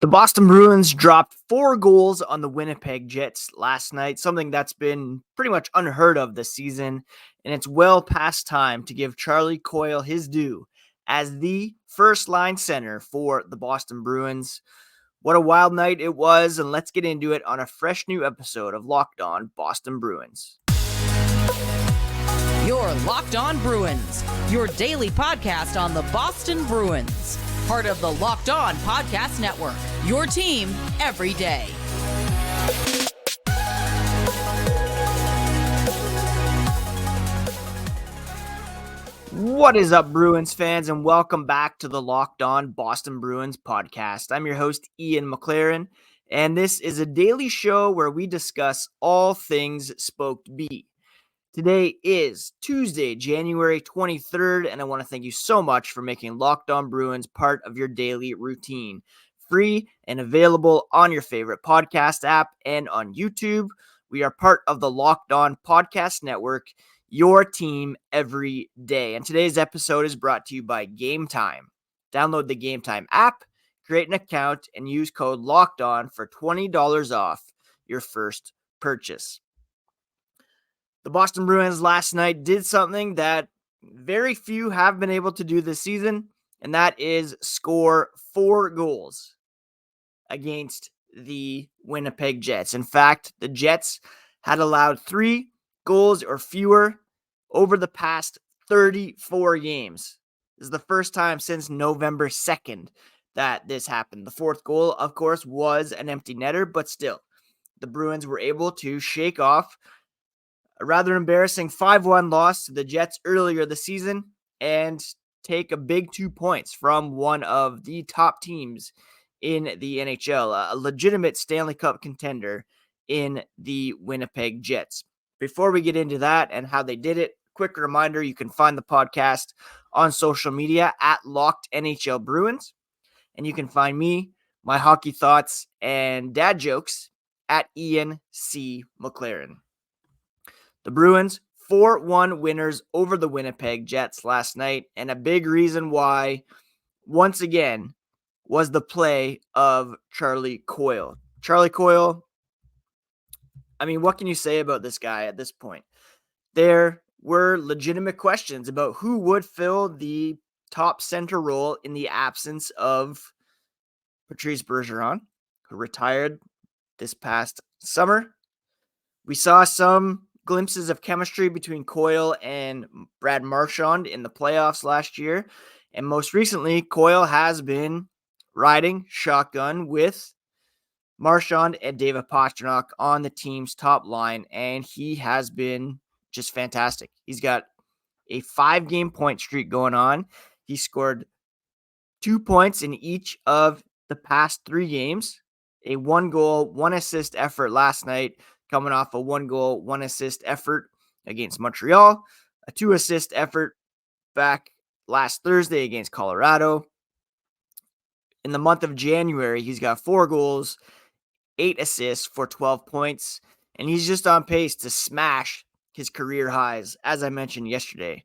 The Boston Bruins dropped 4 goals on the Winnipeg Jets last night, something that's been pretty much unheard of this season, and it's well past time to give Charlie Coyle his due as the first-line center for the Boston Bruins. What a wild night it was, and let's get into it on a fresh new episode of Locked On Boston Bruins. You're Locked On Bruins, your daily podcast on the Boston Bruins. Part of the Locked On Podcast Network, your team every day. What is up, Bruins fans, and welcome back to the Locked On Boston Bruins podcast. I'm your host, Ian McLaren, and this is a daily show where we discuss all things Spoked B. Today is Tuesday, January 23rd, and I want to thank you so much for making Locked On Bruins part of your daily routine. Free and available on your favorite podcast app and on YouTube. We are part of the Locked On Podcast Network, your team every day. And today's episode is brought to you by Game Time. Download the Game Time app, create an account, and use code LOCKEDON for $20 off your first purchase. The Boston Bruins last night did something that very few have been able to do this season, and that is score 4 goals against the Winnipeg Jets. In fact, the Jets had allowed 3 goals or fewer over the past 34 games. This is the first time since November 2nd that this happened. The 4th goal, of course, was an empty netter, but still, the Bruins were able to shake off a rather embarrassing 5-1 loss to the Jets earlier this season and take a big 2 points from one of the top teams in the NHL, a legitimate Stanley Cup contender in the Winnipeg Jets. Before we get into that and how they did it, quick reminder, you can find the podcast on social media at Locked NHL Bruins, and you can find me, my hockey thoughts, and dad jokes at Ian C. McLaren. The Bruins 4-1 winners over the Winnipeg Jets last night, and a big reason why, once again, was the play of Charlie Coyle. Charlie Coyle, I mean, what can you say about this guy at this point? There were legitimate questions about who would fill the top center role in the absence of Patrice Bergeron, who retired this past summer. We saw some glimpses of chemistry between Coyle and Brad Marchand in the playoffs last year. And most recently, Coyle has been riding shotgun with Marchand and David Pastrnak on the team's top line, and he has been just fantastic. He's got a 5-game point streak going on. He scored 2 points in each of the past 3 games, a 1-goal, 1-assist effort last night, coming off a 1-goal, 1-assist effort against Montreal, a 2-assist effort back last Thursday against Colorado. In the month of January, he's got 4 goals, 8 assists for 12 points, and he's just on pace to smash his career highs, as I mentioned yesterday.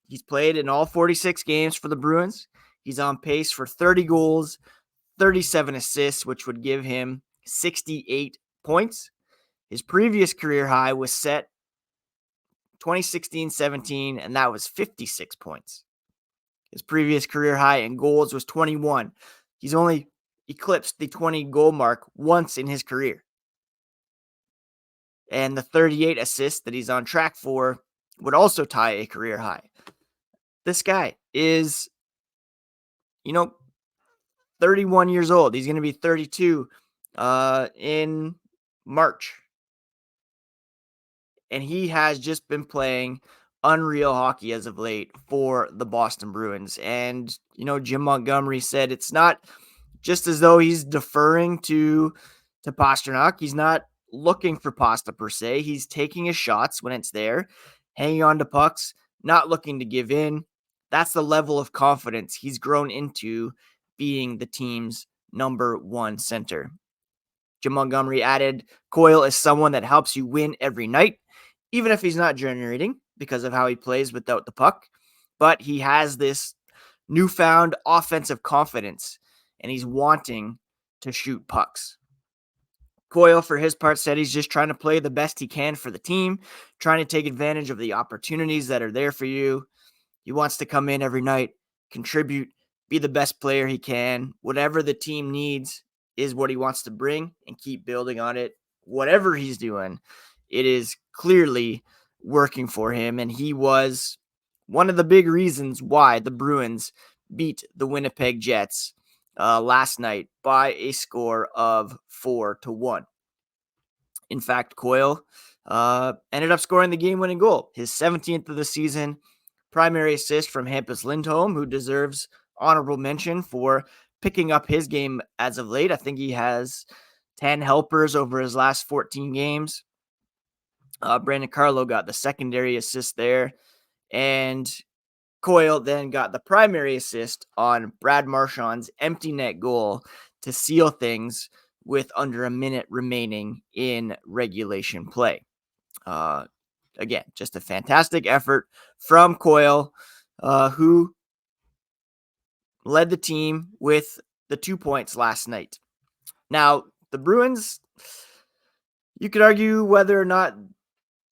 He's played in all 46 games for the Bruins. He's on pace for 30 goals, 37 assists, which would give him 68 points. His previous career high was set 2016-17, and that was 56 points. His previous career high in goals was 21. He's only eclipsed the 20-goal mark once in his career. And the 38 assists that he's on track for would also tie a career high. This guy is, 31 years old. He's going to be 32 in March. And he has just been playing unreal hockey as of late for the Boston Bruins. And, Jim Montgomery said it's not just as though he's deferring to Pastrnak. He's not looking for pasta per se. He's taking his shots when it's there, hanging on to pucks, not looking to give in. That's the level of confidence he's grown into being the team's number 1 center. Jim Montgomery added, Coyle is someone that helps you win every night, even if he's not generating because of how he plays without the puck. But he has this newfound offensive confidence, and he's wanting to shoot pucks. Coyle, for his part, said he's just trying to play the best he can for the team, trying to take advantage of the opportunities that are there for you. He wants to come in every night, contribute, be the best player he can. Whatever the team needs is what he wants to bring and keep building on it. Whatever he's doing, it is clearly working for him. And he was one of the big reasons why the Bruins beat the Winnipeg Jets last night by a score of 4-1. In fact, Coyle ended up scoring the game-winning goal, his 17th of the season. Primary assist from Hampus Lindholm, who deserves honorable mention for picking up his game as of late. I think he has 10 helpers over his last 14 games. Brandon Carlo got the secondary assist there. And Coyle then got the primary assist on Brad Marchand's empty net goal to seal things with under a minute remaining in regulation play. Again, just a fantastic effort from Coyle, who led the team with the 2 points last night. Now, the Bruins, you could argue whether or not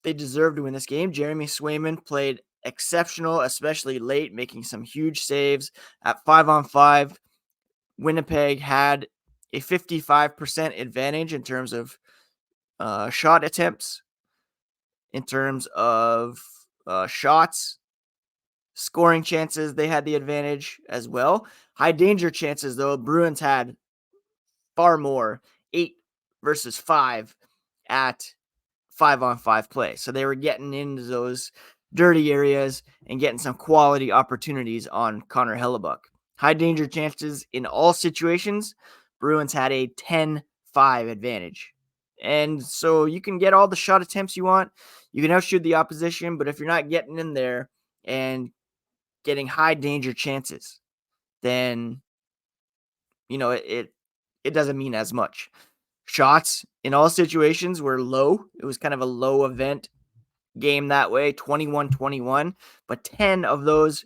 they deserved to win this game. Jeremy Swayman played exceptional, especially late, making some huge saves at 5-on-5. Winnipeg had a 55% advantage in terms of shot attempts, in terms of shots, scoring chances. They had the advantage as well. High danger chances, though, Bruins had far more, 8 versus 5 at 5-on-5 play. So they were getting into those dirty areas and getting some quality opportunities on Connor Hellebuyck. High danger chances in all situations, Bruins had a 10-5 advantage. And so you can get all the shot attempts you want. You can outshoot the opposition, but if you're not getting in there and getting high danger chances, then, it doesn't mean as much. Shots in all situations were low. It was kind of a low event game that way, 21-21, but 10 of those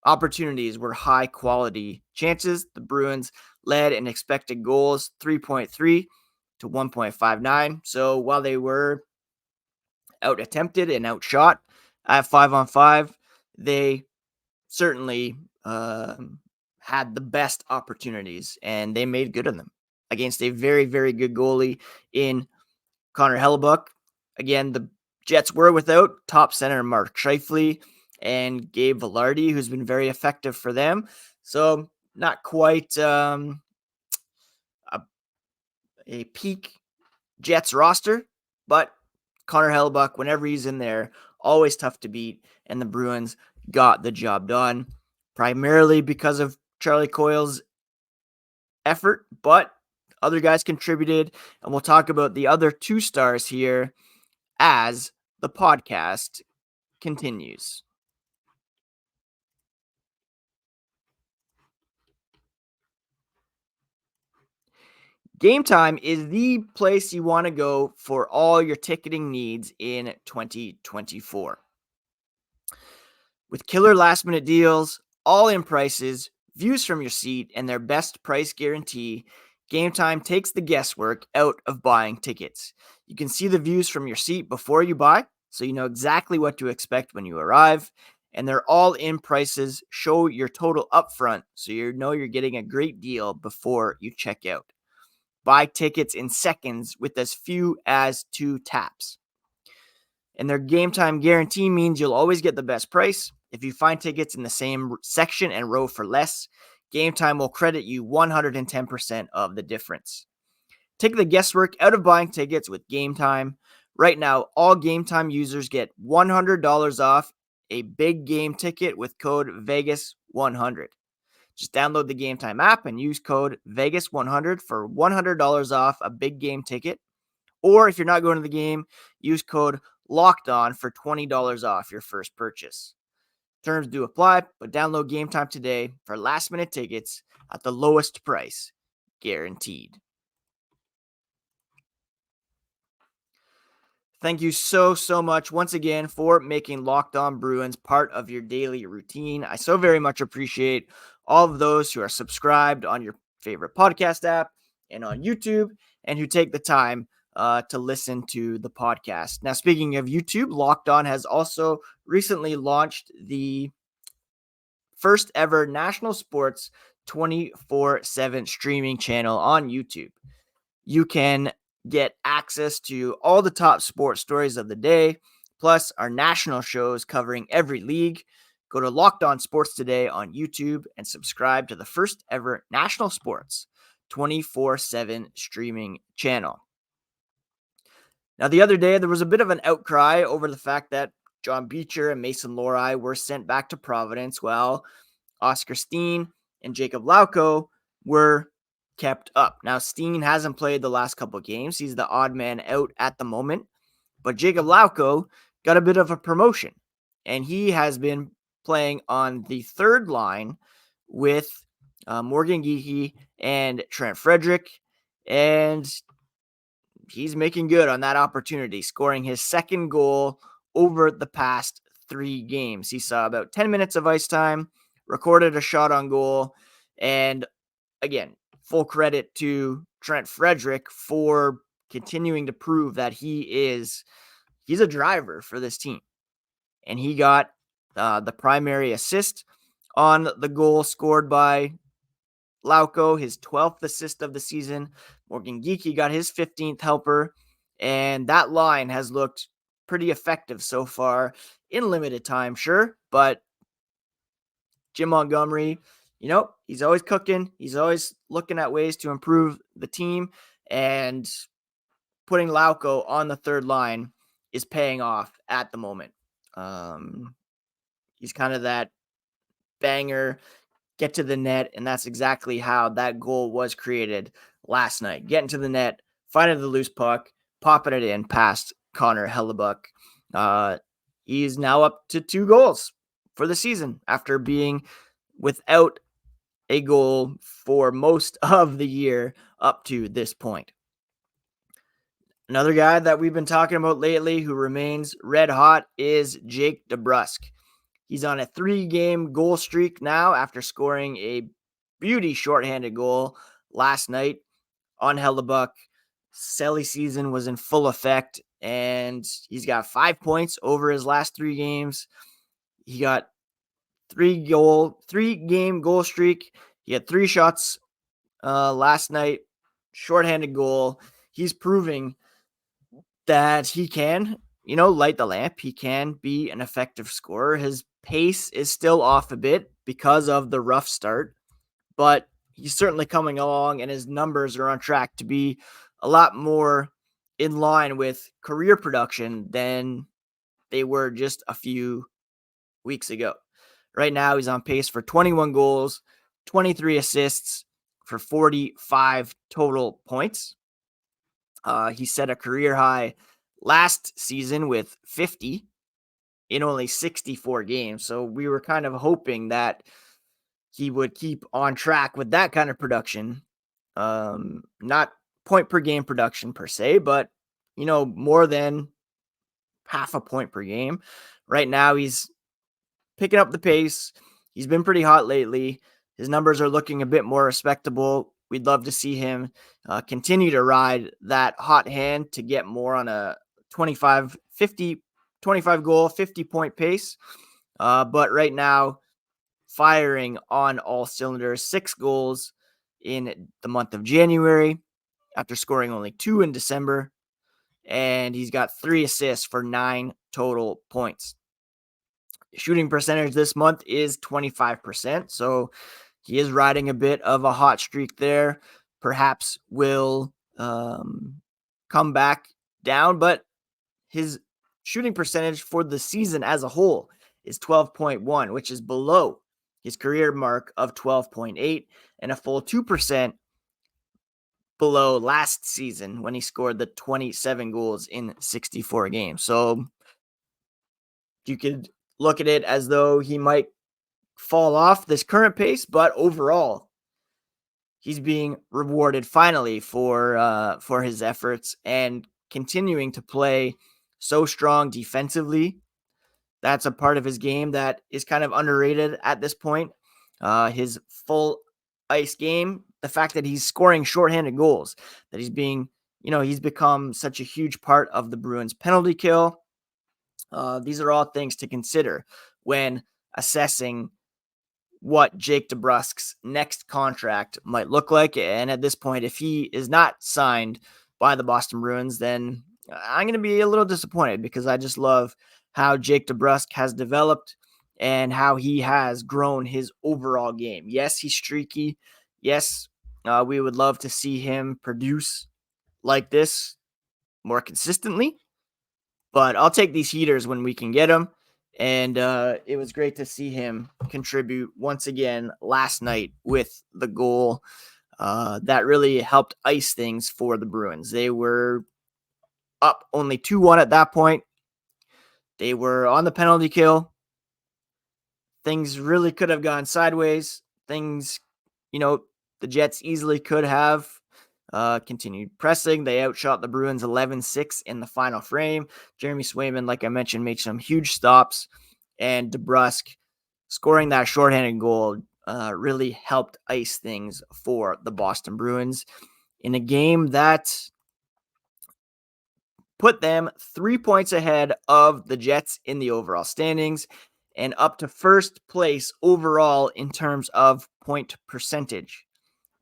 opportunities were high quality chances. The Bruins led in expected goals 3.3 to 1.59. So while they were out attempted and outshot at 5-on-5, they certainly had the best opportunities and they made good on them against a very, very good goalie in Connor Hellebuyck. Again, the Jets were without top center Mark Scheifele and Gabe Vilardi, who's been very effective for them. So not quite a peak Jets roster, but Connor Hellebuyck, whenever he's in there, always tough to beat, and the Bruins got the job done, primarily because of Charlie Coyle's effort, but other guys contributed, and we'll talk about the other 2 stars here as the podcast continues. Game Time is the place you want to go for all your ticketing needs in 2024. With killer last-minute deals, all-in prices, views from your seat, and their best price guarantee, Game Time takes the guesswork out of buying tickets. You can see the views from your seat before you buy, so you know exactly what to expect when you arrive. And their all-in prices show your total upfront, so you know you're getting a great deal before you check out. Buy tickets in seconds with as few as 2 taps. And their Game Time guarantee means you'll always get the best price. If you find tickets in the same section and row for less, Game Time will credit you 110% of the difference. Take the guesswork out of buying tickets with Game Time. Right now, all Game Time users get $100 off a big game ticket with code VEGAS100. Just download the Game Time app and use code VEGAS100 for $100 off a big game ticket. Or if you're not going to the game, use code LOCKEDON for $20 off your first purchase. Terms do apply, but download Game Time today for last-minute tickets at the lowest price, guaranteed. Thank you so much once again for making Locked On Bruins part of your daily routine. I so very much appreciate all of those who are subscribed on your favorite podcast app and on YouTube, and who take the time to listen to the podcast. Now, speaking of YouTube, Locked On has also recently launched the first ever national sports 24/7 streaming channel on YouTube. You can get access to all the top sports stories of the day, plus our national shows covering every league. Go to Locked On Sports Today on YouTube and subscribe to the first ever national sports 24/7 streaming channel. Now, the other day, there was a bit of an outcry over the fact that John Beecher and Mason Lohrei were sent back to Providence, while Oscar Steen and Jakub Lauko were kept up. Now, Steen hasn't played the last couple of games. He's the odd man out at the moment. But Jakub Lauko got a bit of a promotion, and he has been playing on the third line with Morgan Geekie and Trent Frederick, and he's making good on that opportunity, scoring his second goal over the past 3 games. He saw about 10 minutes of ice time, recorded a shot on goal, and again, full credit to Trent Frederick for continuing to prove that he's a driver for this team. And he got the primary assist on the goal scored by Lauko, his 12th assist of the season. Morgan Geekie got his 15th helper, and that line has looked pretty effective so far in limited time, sure, but Jim Montgomery, he's always cooking. He's always looking at ways to improve the team, and putting Lauko on the third line is paying off at the moment. He's kind of that banger, get to the net, and that's exactly how that goal was created last night. Getting to the net, finding the loose puck, popping it in past Connor Hellebuck. He's now up to 2 goals for the season after being without a goal for most of the year up to this point. Another guy that we've been talking about lately who remains red hot is Jake DeBrusk. He's on a 3-game goal streak now after scoring a beauty shorthanded goal last night on Hellebuck. Selly season was in full effect, and he's got 5 points over his last 3 games. He got 3-game goal streak. He had 3 shots last night, shorthanded goal. He's proving that he can, light the lamp. He can be an effective scorer. His pace is still off a bit because of the rough start, but he's certainly coming along, and his numbers are on track to be a lot more in line with career production than they were just a few weeks ago. Right now, he's on pace for 21 goals, 23 assists for 45 total points. He set a career high last season with 50 in only 64 games. So we were kind of hoping that he would keep on track with that kind of production. Not point per game production per se, but, more than half a point per game. Right now, he's picking up the pace. He's been pretty hot lately. His numbers are looking a bit more respectable. We'd love to see him continue to ride that hot hand to get more on a 25 goal, 50 point pace. But right now, firing on all cylinders, 6 goals in the month of January after scoring only 2 in December. And he's got 3 assists for 9 total points. Shooting percentage this month is 25%. So he is riding a bit of a hot streak there. Perhaps will come back down, but his shooting percentage for the season as a whole is 12.1, which is below his career mark of 12.8 and a full 2% below last season when he scored the 27 goals in 64 games. So you could look at it as though he might fall off this current pace, but overall, he's being rewarded finally for his efforts and continuing to play so strong defensively. That's a part of his game that is kind of underrated at this point. his full ice game, the fact that he's scoring shorthanded goals, that he's become such a huge part of the Bruins penalty kill. These are all things to consider when assessing what Jake DeBrusk's next contract might look like. And at this point, if he is not signed by the Boston Bruins, then I'm going to be a little disappointed, because I just love how Jake DeBrusk has developed and how he has grown his overall game. Yes, he's streaky. Yes, we would love to see him produce like this more consistently, but I'll take these heaters when we can get them. And it was great to see him contribute once again last night with the goal that really helped ice things for the Bruins. They were up only 2-1 at that point. They were on the penalty kill. Things really could have gone sideways. The Jets easily could have continued pressing. They outshot the Bruins 11-6 in the final frame. Jeremy Swayman, like I mentioned, made some huge stops, and DeBrusk scoring that shorthanded goal really helped ice things for the Boston Bruins in a game that put them 3 points ahead of the Jets in the overall standings and up to first place overall in terms of point percentage.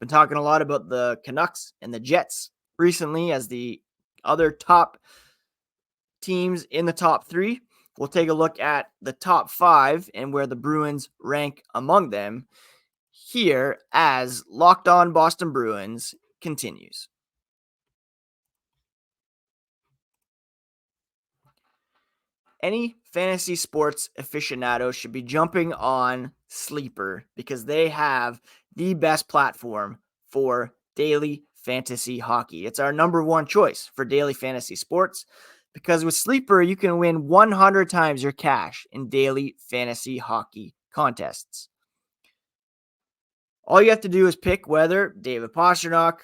Been talking a lot about the Canucks and the Jets recently as the other top teams in the top three. We'll take a look at the top five and where the Bruins rank among them here as Locked On Boston Bruins continues. Any fantasy sports aficionado should be jumping on Sleeper, because they have the best platform for daily fantasy hockey. It's our number one choice for daily fantasy sports, because with Sleeper, you can win 100 times your cash in daily fantasy hockey contests. All you have to do is pick whether David Pastrnak,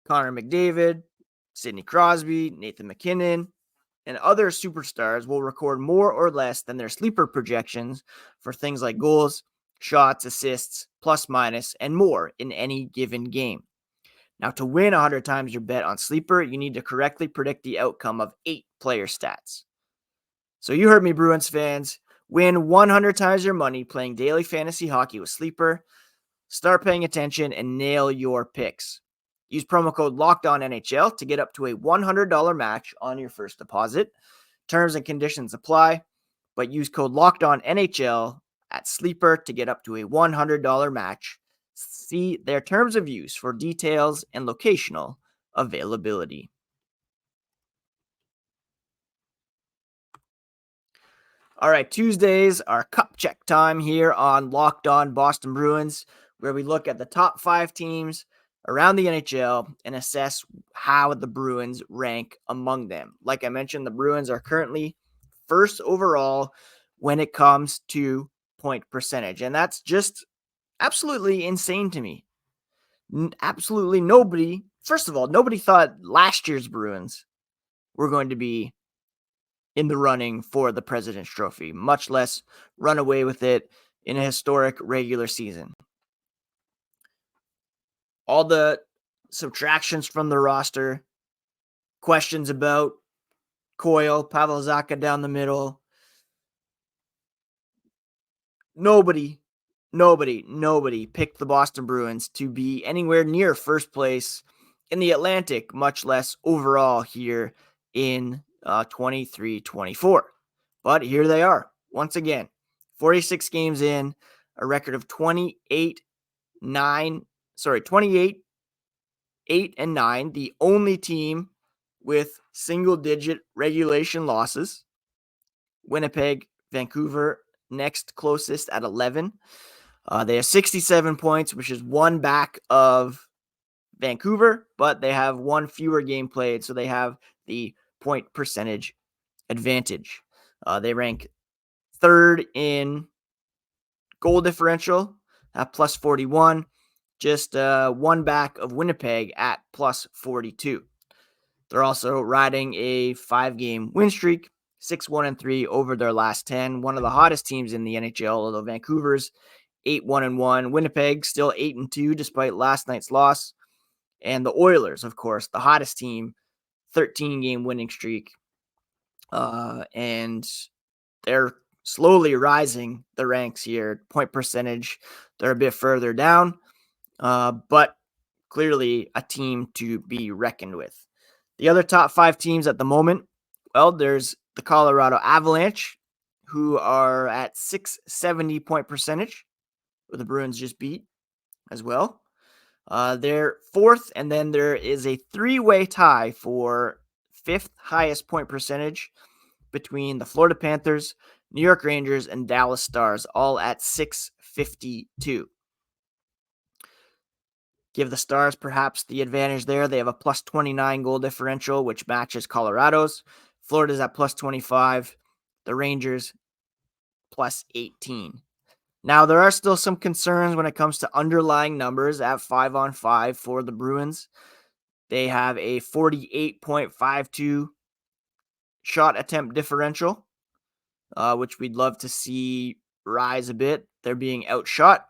Connor McDavid, Sidney Crosby, Nathan McKinnon, and other superstars will record more or less than their sleeper projections for things like goals, shots, assists, plus minus, and more in any given game. Now, to win 100 times your bet on Sleeper, you need to correctly predict the outcome of 8 player stats. So you heard me, Bruins fans. Win 100 times your money playing daily fantasy hockey with Sleeper. Start paying attention and nail your picks. Use promo code LOCKEDONNHL to get up to a $100 match on your first deposit. Terms and conditions apply, but use code LOCKEDONNHL at Sleeper to get up to a $100 match. See their terms of use for details and locational availability. All right, Tuesdays are cup check time here on Locked On Boston Bruins, where we look at the top 5 teams around the NHL and assess how the Bruins rank among them. Like I mentioned, the Bruins are currently first overall when it comes to point percentage. And that's just absolutely insane to me. Absolutely nobody, first of all, nobody thought last year's Bruins were going to be in the running for the President's Trophy, much less run away with it in a historic regular season. All the subtractions from the roster, questions about Coyle, Pavel Zacha down the middle. Nobody picked the Boston Bruins to be anywhere near first place in the Atlantic, much less overall here in 23-24. But here they are, once again, 46 games in, a record of 28-8 and 9, the only team with single-digit regulation losses. Winnipeg, Vancouver, next closest at 11. They have 67 points, which is one back of Vancouver, but they have one fewer game played, so they have the point percentage advantage. They rank third in goal differential at plus 41, just one back of Winnipeg at plus 42. They're also riding a 5-game win streak, 6-1-3 over their last 10. One of the hottest teams in the NHL, although Vancouver's 8-1-1. Winnipeg still 8-2 despite last night's loss. And the Oilers, of course, the hottest team, 13-game winning streak. And they're slowly rising the ranks here. Point percentage, they're a bit further down, but clearly a team to be reckoned with. The other top 5 teams at the moment, well, there's the Colorado Avalanche, who are at 670 point percentage, who the Bruins just beat as well. They're 4th, and then there is a 3-way tie for 5th highest point percentage between the Florida Panthers, New York Rangers, and Dallas Stars, all at 652. Give the Stars perhaps the advantage there. They have a plus 29 goal differential, which matches Colorado's. Florida's at plus 25. The Rangers plus 18. Now, there are still some concerns when it comes to underlying numbers at 5-on-5 for the Bruins. They have a 48.52 shot attempt differential, which we'd love to see rise a bit. They're being outshot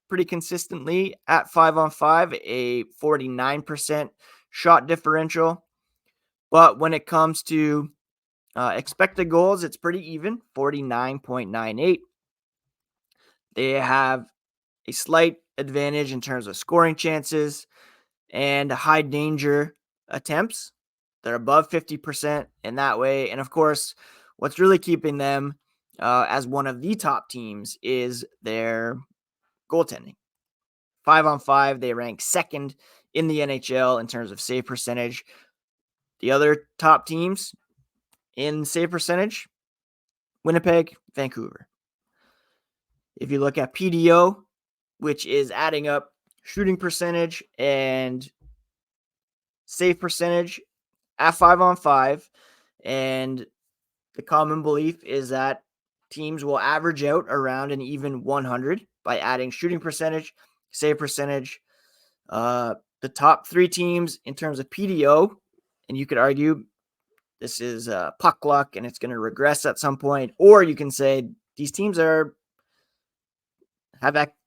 pretty consistently at 5-on-5, a 49% shot differential. But when it comes to expected goals, it's pretty even, 49.98. They have a slight advantage in terms of scoring chances and high danger attempts. They're above 50% in that way. And of course, what's really keeping them as one of the top teams is their goaltending. 5-on-5, they rank 2nd in the NHL in terms of save percentage. The other top teams in save percentage, Winnipeg, Vancouver. If you look at PDO, which is adding up shooting percentage and save percentage at 5-on-5, and the common belief is that teams will average out around an even 100 by adding shooting percentage, save percentage. The top 3 teams in terms of PDO, and you could argue this is puck luck and it's going to regress at some point, or you can say these teams have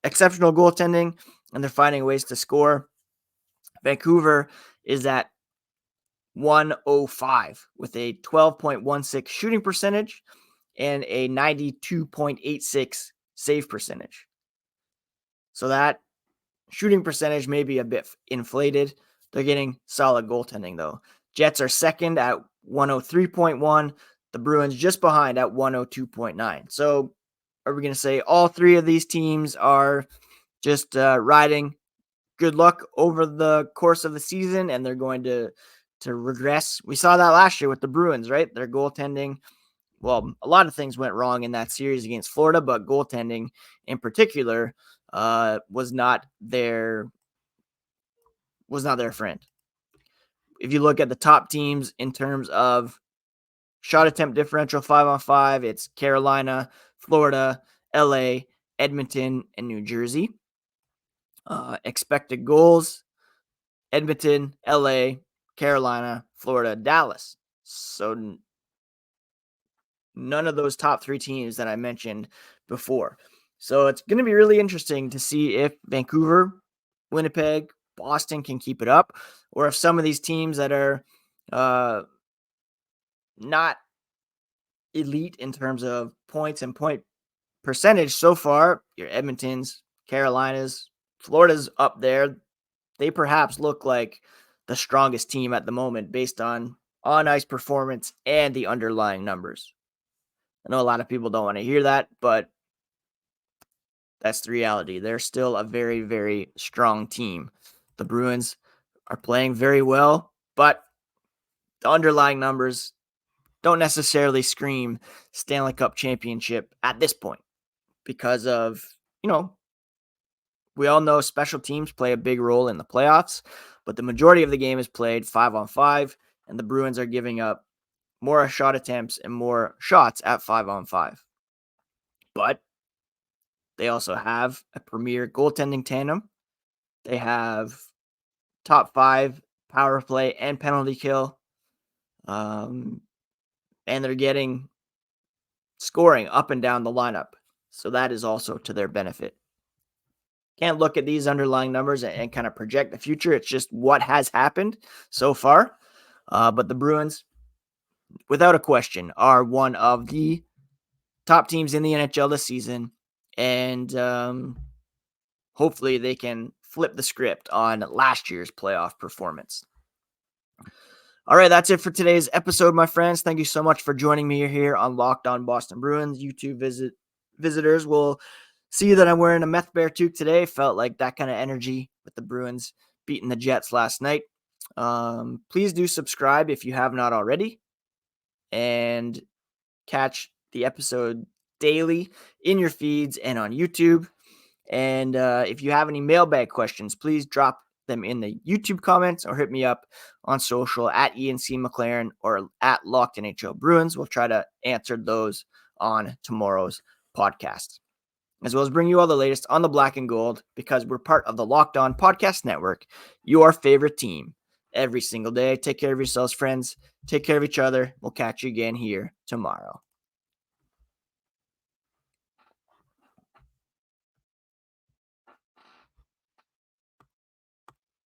exceptional goaltending and they're finding ways to score. Vancouver is at 105 with a 12.16 shooting percentage and a 92.86 save percentage. So that shooting percentage may be a bit inflated. They're getting solid goaltending, though. Jets are 2nd at 103.1. The Bruins just behind at 102.9. So are we going to say all 3 of these teams are just riding good luck over the course of the season and they're going to regress? We saw that last year with the Bruins, right? Their goaltending, well, a lot of things went wrong in that series against Florida, but goaltending in particular was not their friend. If you look at the top teams in terms of shot attempt differential 5-on-5, it's Carolina, Florida, LA, Edmonton, and New Jersey. Expected goals, Edmonton, LA, Carolina, Florida, Dallas. So none of those top 3 teams that I mentioned before. So it's going to be really interesting to see if Vancouver, Winnipeg, Boston can keep it up, or if some of these teams that are not elite in terms of points and point percentage so far, your Edmontons, Carolinas, Florida's up there. They perhaps look like the strongest team at the moment based on on-ice performance and the underlying numbers. I know a lot of people don't want to hear that, but that's the reality. They're still a very, very strong team. The Bruins are playing very well, but the underlying numbers don't necessarily scream Stanley Cup championship at this point because of, we all know special teams play a big role in the playoffs, but the majority of the game is played 5-on-5, and the Bruins are giving up more shot attempts and more shots at 5-on-5. But they also have a premier goaltending tandem. They have top 5 power play and penalty kill. And they're getting scoring up and down the lineup. So that is also to their benefit. can't look at these underlying numbers and kind of project the future. It's just what has happened so far. But the Bruins, without a question, are one of the top teams in the NHL this season. And hopefully they can flip the script on last year's playoff performance. All right, that's it for today's episode, my friends. Thank you so much for joining me here on Locked On Boston Bruins. YouTube visitors will see that I'm wearing a Meth Bear toque today. Felt like that kind of energy with the Bruins beating the Jets last night. Please do subscribe if you have not already, and catch the episode daily in your feeds and on YouTube. And if you have any mailbag questions, please drop them in the YouTube comments or hit me up on social at ENC McLaren or at Locked NHL Bruins. We'll try to answer those on tomorrow's podcast, as well as bring you all the latest on the black and gold, because we're part of the Locked On Podcast Network, your favorite team every single day. Take care of yourselves, friends. Take care of each other. We'll catch you again here tomorrow.